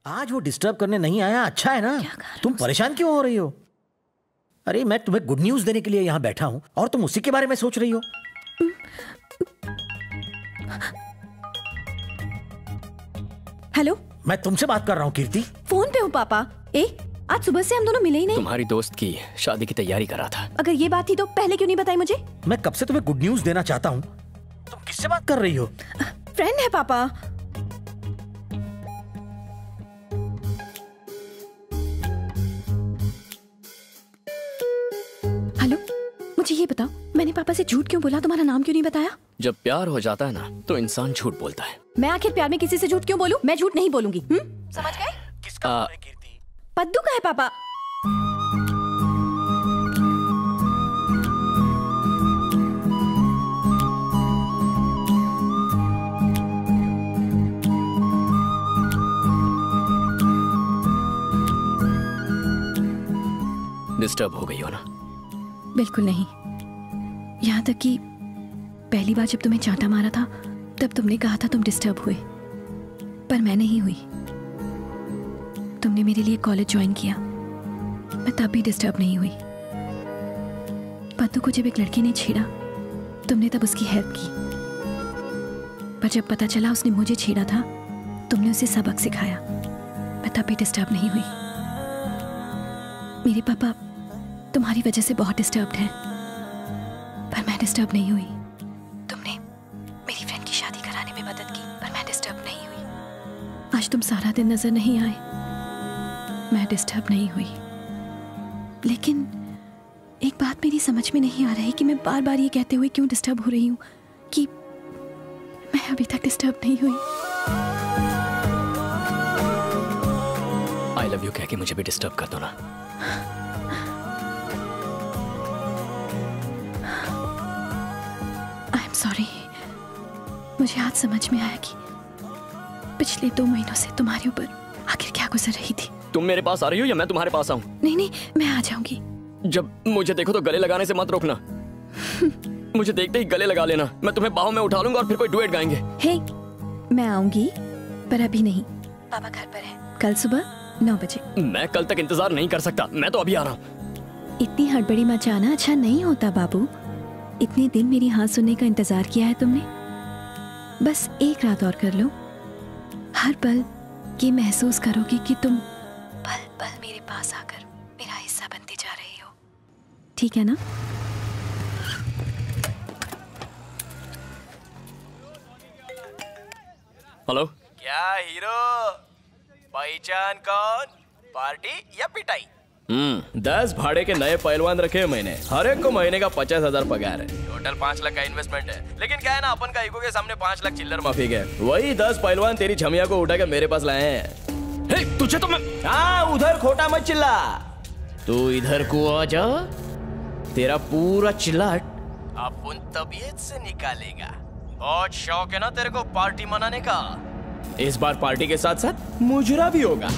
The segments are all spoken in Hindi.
आज वो डिस्टर्ब करने नहीं आया, अच्छा है ना? तुम परेशान क्यों हो रही हो? अरे मैं तुम्हें गुड न्यूज देने के लिए यहाँ बैठा हूँ और तुम उसी के बारे में सोच रही हो। हेलो, मैं तुमसे बात कर रहा हूँ कीर्ति। फोन पे हूँ पापा। आज सुबह से हम दोनों मिले ही नहीं। तुम्हारी दोस्त की शादी की तैयारी कर रहा था। अगर ये बात थी तो पहले क्यों नहीं बताई मुझे? मैं कब से तुम्हें गुड न्यूज देना चाहता हूँ। तुम किससे बात कर रही हो? फ्रेंड है पापा। हेलो, मुझे ये बताओ, मैंने पापा से झूठ क्यों बोला? तुम्हारा नाम क्यों नहीं बताया? जब प्यार हो जाता है ना तो इंसान झूठ बोलता है। मैं आखिर प्यार में किसी से झूठ क्यों बोलूं? मैं झूठ नहीं बोलूंगी। समझ गए? किसका है कीर्ति? पद्दू का है पापा। डिस्टर्ब हो गई हो ना? बिल्कुल नहीं। यहाँ तक कि पहली बार जब तुम्हें चांटा मारा था तब तुमने कहा था तुम डिस्टर्ब हुए, पर मैं नहीं हुई। तुमने मेरे लिए कॉलेज ज्वाइन किया, मैं तब भी डिस्टर्ब नहीं हुई। पद्दू को जब एक लड़की ने छेड़ा तुमने तब उसकी हेल्प की, पर जब पता चला उसने मुझे छेड़ा था तुमने उसे सबक सिखाया। मैं तब भी डिस्टर्ब नहीं हुई। मेरे पापा तुम्हारी वजह से बहुत डिस्टर्ब्ड हैं, पर मैं डिस्टर्ब नहीं हुई। तुमने मेरी फ्रेंड की शादी कराने में मदद की, पर मैं डिस्टर्ब नहीं हुई। आज तुम सारा दिन नजर नहीं आए, मैं डिस्टर्ब नहीं हुई। लेकिन एक बात मेरी समझ में नहीं आ रही कि मैं बार बार ये कहते हुए क्यों डिस्टर्ब हो रही हूँ कि मैं अभी तक डिस्टर्ब नहीं हुई। आई लव यू कह के मुझे भी डिस्टर्ब कर दो ना। I am sorry. मुझे आज समझ में आया कि पिछले 2 महीनों से तुम्हारे ऊपर आखिर क्या गुजर रही थी। तुम मेरे पास आ रही हो या मैं तुम्हारे पास आऊं? नहीं नहीं, मैं आ जाऊंगी। जब मुझे देखो तो गले लगाने से मत रोकना। मुझे देखते ही गले लगा लेना, मैं तुम्हें बाहों में उठा लूंगा और फिर कोई डुएट गाएंगे। हे, मैं आऊंगी पर अभी नहीं। पापा घर पर है, कल सुबह 9 बजे। मैं कल तक इंतजार नहीं कर सकता, मैं तो अभी आ रहा हूँ। इतनी हड़बड़ी मचाना अच्छा नहीं होता बाबू। इतने दिन मेरी हाँ सुनने का इंतजार किया है तुमने, बस एक रात और कर लो। हर पल ये महसूस करोगे कि तुम पल पल मेरे पास आकर मेरा हिस्सा बनती जा रही हो। ठीक है ना? हेलो। क्या हीरो, पहचान कौन? पार्टी या पिटाई? 10 भाड़े के नए पहलवान रखे हैं मैंने। हर एक को महीने का 50,000 पगार है। टोटल 5 लाख का इन्वेस्टमेंट है, लेकिन क्या है ना, अपन का ईगो के सामने 5 लाख चिल्लर माफी है। वही 10 पहलवान तेरी छमिया को उठा के मेरे पास लाए हैं। हे, तुझे तो मैं... हाँ, उधर खोटा मत चिल्ला। तू इधर को आ जा, तेरा पूरा चिल्लाट अपन तबीयत से निकालेगा। बहुत शौक है ना तेरे को पार्टी मनाने का? इस बार पार्टी के साथ साथ मुजरा भी होगा।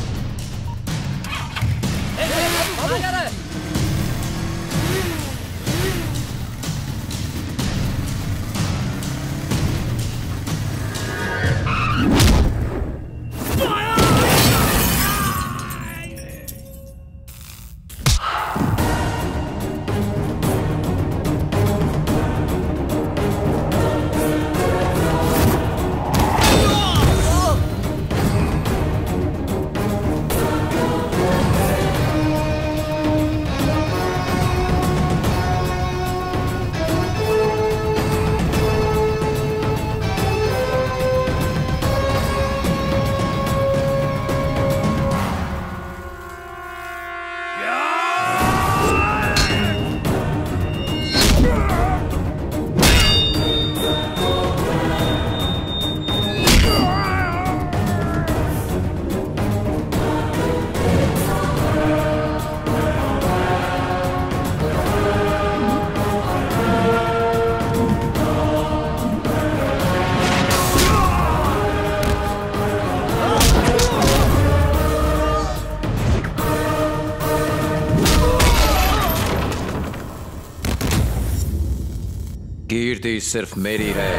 कीर्ति सिर्फ मेरी है।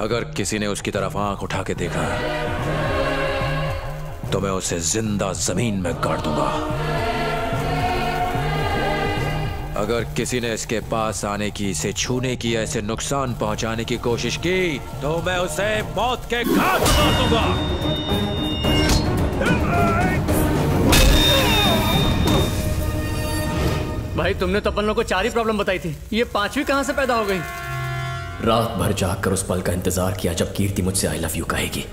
अगर किसी ने उसकी तरफ आंख उठा के देखा तो मैं उसे जिंदा जमीन में गाड़ दूंगा। अगर किसी ने इसके पास आने की, इसे छूने की, ऐसे नुकसान पहुंचाने की कोशिश की तो मैं उसे मौत के घाट उतार दूंगा। भाई तुमने तो अपन लोगों को 4 ही प्रॉब्लम बताई थी, ये 5वीं कहां से पैदा हो गई? रात भर जागकर उस पल का इंतजार किया जब कीर्ति मुझसे आई लव यू कहेगी।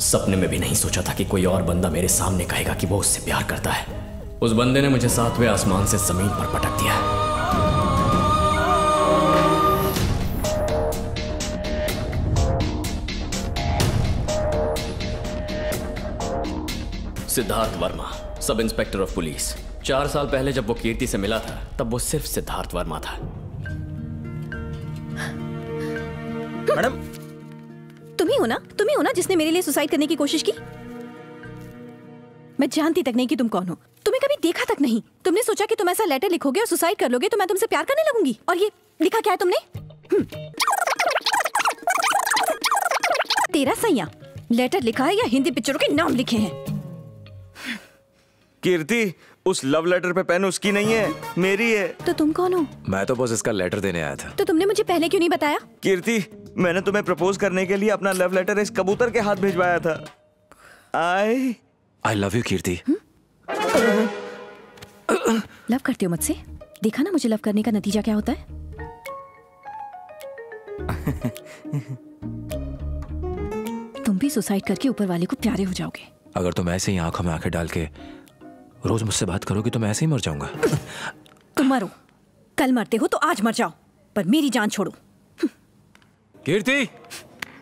सपने में भी नहीं सोचा था कि कोई और बंदा मेरे सामने कहेगा कि वो उससे प्यार करता है। उस बंदे ने मुझे 7वें आसमान से जमीन पर पटक दिया। Siddharth Verma, sub inspector of police. 4 साल पहले जब वो कीर्ति से मिला था तब वो सिर्फ सिद्धार्थ वर्मा था। मैडम, तुम ही हो ना जिसने मेरे लिए सुसाइड करने की कोशिश की? मैं जानती तक नहीं कि तुम कौन हो, तुम्हें कभी देखा तक नहीं। तुमने सोचा कि तुम ऐसा लेटर लिखोगे और सुसाइड कर लोगे तो मैं तुमसे प्यार करने लगूंगी। और ये लिखा क्या है तुमने? तेरा सैया लेटर लिखा है या हिंदी पिक्चरों के नाम लिखे हैं? कीर्ति, उस लव लेटर पे पेन उसकी नहीं है, मेरी है। तो तुम कौन हो? मैं तो बस इसका लेटर देने आया था। तो तुमने मुझे पहले क्यों नहीं बताया? कीर्ति, मैंने तुम्हें प्रपोज करने के लिए अपना लव लेटर इस कबूतर के हाथ भिजवाया था। I love you Kirti. Love करते हो मुझसे? देखा ना मुझे लव करने का नतीजा क्या होता है। तुम भी सुसाइड करके ऊपर वाले को प्यारे हो जाओगे। अगर तुम ऐसे ही आंखों में आंखें डाल के रोज मुझसे बात करोगी तो मैं ऐसे ही मर जाऊंगा। तुम मरो, कल मरते हो तो आज मर जाओ, पर मेरी जान छोड़ो। कीर्ति,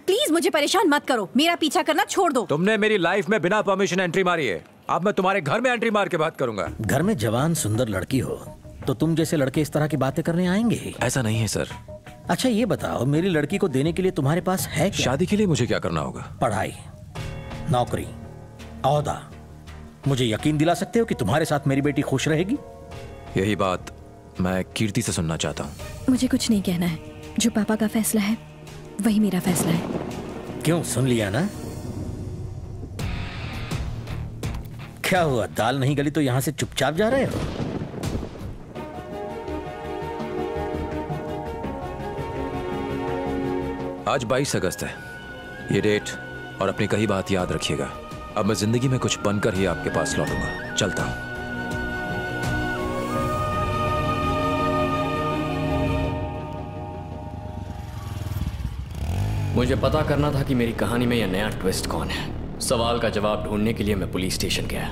प्लीज मुझे परेशान मत करो, मेरा पीछा करना छोड़ दो। तुमने मेरी लाइफ में बिना परमिशन एंट्री मारी है, अब मैं तुम्हारे घर में एंट्री मार के बात करूंगा। घर में जवान सुंदर लड़की हो तो तुम जैसे लड़के इस तरह की बातें करने आएंगे ही। ऐसा नहीं है सर। अच्छा ये बताओ, मेरी लड़की को देने के लिए तुम्हारे पास है क्या? शादी के लिए मुझे क्या करना होगा? पढ़ाई, नौकरी, औहदा। मुझे यकीन दिला सकते हो कि तुम्हारे साथ मेरी बेटी खुश रहेगी? यही बात मैं कीर्ति से सुनना चाहता हूँ। मुझे कुछ नहीं कहना है, जो पापा का फैसला है वही मेरा फैसला है। क्यों, सुन लिया ना? क्या हुआ, दाल नहीं गली तो यहां से चुपचाप जा रहे हो? आज 22 अगस्त है, ये डेट और अपनी कही बात याद रखिएगा। अब मैं जिंदगी में कुछ बनकर ही आपके पास लौटूंगा। चलता हूं। मुझे पता करना था कि मेरी कहानी में यह नया ट्विस्ट कौन है। सवाल का जवाब ढूंढने के लिए मैं पुलिस स्टेशन गया।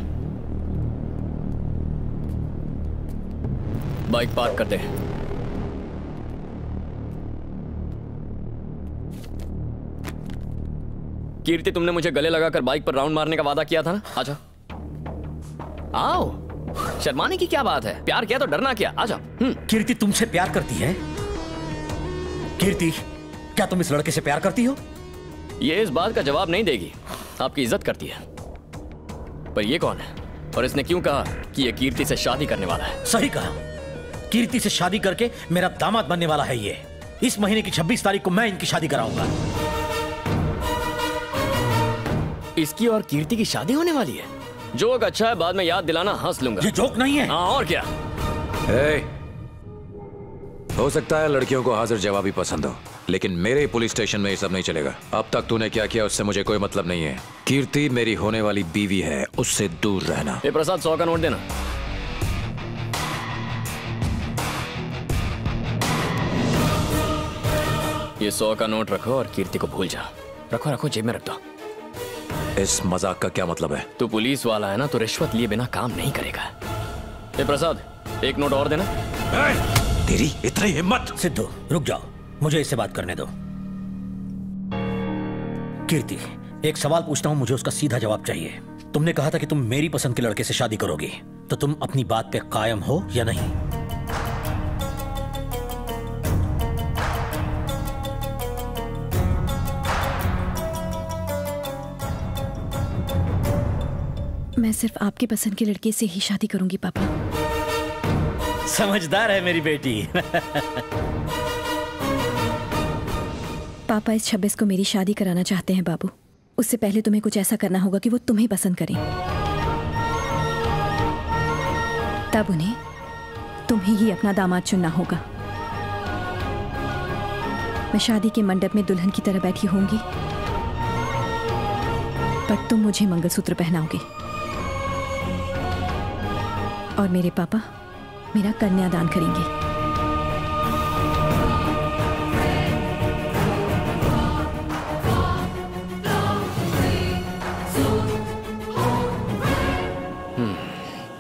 बाइक पार्क कर दे। कीर्ति, तुमने मुझे गले लगाकर बाइक पर राउंड मारने का वादा किया था ना? आजा, आओ। शर्माने की क्या बात है? प्यार किया तो डरना क्या? आजा। कीर्ति तुमसे प्यार करती है? कीर्ति, क्या तुम इस लड़के से प्यार करती हो? ये इस बात का जवाब नहीं देगी। आपकी इज्जत करती है, पर ये कौन है और इसने क्यों कहा कि ये कीर्ति से शादी करने वाला है? सही कहा, कीर्ति से शादी करके मेरा दामाद बनने वाला है ये। इस महीने की 26 तारीख को मैं इनकी शादी कराऊंगा। इसकी और कीर्ति की शादी होने वाली है। जोक अच्छा है, बाद में याद दिलाना, हंस लूंगा। ये जोक नहीं है। हाँ और क्या? हो सकता है लड़कियों को हाजिर जवाबी पसंद हो, लेकिन मेरे पुलिस स्टेशन में ये सब नहीं चलेगा। अब तक तूने क्या किया उससे मुझे कोई मतलब नहीं है। कीर्ति मेरी होने वाली बीवी है, उससे दूर रहना। ये प्रसाद, 100 का नोट देना। ये 100 का नोट रखो और कीर्ति को भूल जा। रखो रखो, जेब में रख दो। इस मजाक का क्या मतलब है? तू पुलिस वाला है ना, तो रिश्वत लिए बिना काम नहीं करेगा। ये प्रसाद, एक नोट और देना। तेरी इतनी हिम्मत! सिद्धू रुक जाओ, मुझे इससे बात करने दो। कीर्ति, एक सवाल पूछता हूं, मुझे उसका सीधा जवाब चाहिए। तुमने कहा था कि तुम मेरी पसंद के लड़के से शादी करोगी, तो तुम अपनी बात पे कायम हो या नहीं? मैं सिर्फ आपकी पसंद के लड़के से ही शादी करूंगी पापा। समझदार है मेरी बेटी। पापा इस 26 को मेरी शादी कराना चाहते हैं बाबू। उससे पहले तुम्हें कुछ ऐसा करना होगा कि वो तुम्हें पसंद करें, तब उन्हें तुम्हें ही अपना दामाद चुनना होगा। मैं शादी के मंडप में दुल्हन की तरह बैठी होंगी, पर तुम मुझे मंगलसूत्र पहनाओगे और मेरे पापा मेरा कन्यादान करेंगे।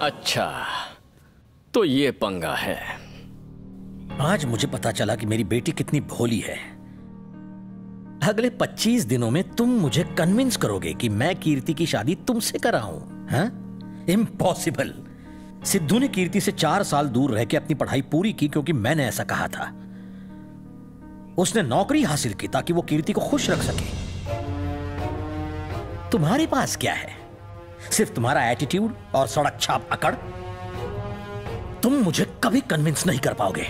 अच्छा, तो ये पंगा है। आज मुझे पता चला कि मेरी बेटी कितनी भोली है। अगले 25 दिनों में तुम मुझे कन्विंस करोगे कि मैं कीर्ति की शादी तुमसे कराऊं? हाँ? इम्पॉसिबल। सिद्धू ने कीर्ति से 4 साल दूर रह के अपनी पढ़ाई पूरी की क्योंकि मैंने ऐसा कहा था। उसने नौकरी हासिल की ताकि वो कीर्ति को खुश रख सके। तुम्हारे पास क्या है? सिर्फ तुम्हारा एटीट्यूड और सड़क छाप अकड़। तुम मुझे कभी कन्विंस नहीं कर पाओगे।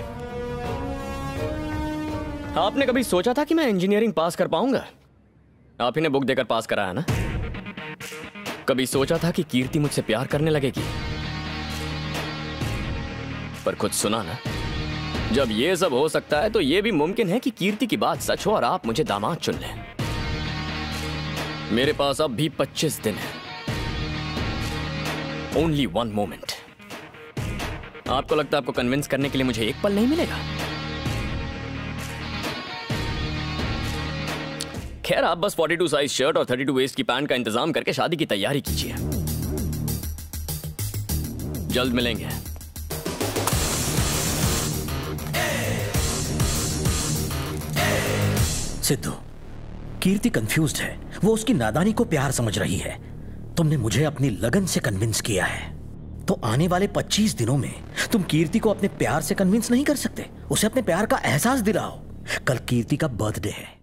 आपने कभी सोचा था कि मैं इंजीनियरिंग पास कर पाऊंगा? आप ही ने बुक देकर पास कराया ना। कभी सोचा था कि कीर्ति मुझसे प्यार करने लगेगी? पर कुछ सुना ना, जब ये सब हो सकता है तो ये भी मुमकिन है कि कीर्ति की बात सच हो और आप मुझे दामाद चुन लें। मेरे पास अब भी 25 दिन है। Only one moment. आपको लगता है आपको कन्विंस करने के लिए मुझे एक पल नहीं मिलेगा? खैर, आप बस 42 साइज शर्ट और 32 वेस्ट की पैंट का इंतजाम करके शादी की तैयारी कीजिए। जल्द मिलेंगे। सिद्धू, कीर्ति कंफ्यूज्ड है। वो उसकी नादानी को प्यार समझ रही है। तुमने मुझे अपनी लगन से कन्विंस किया है, तो आने वाले 25 दिनों में तुम कीर्ति को अपने प्यार से कन्विंस नहीं कर सकते? उसे अपने प्यार का एहसास दिलाओ। कल कीर्ति का बर्थडे है।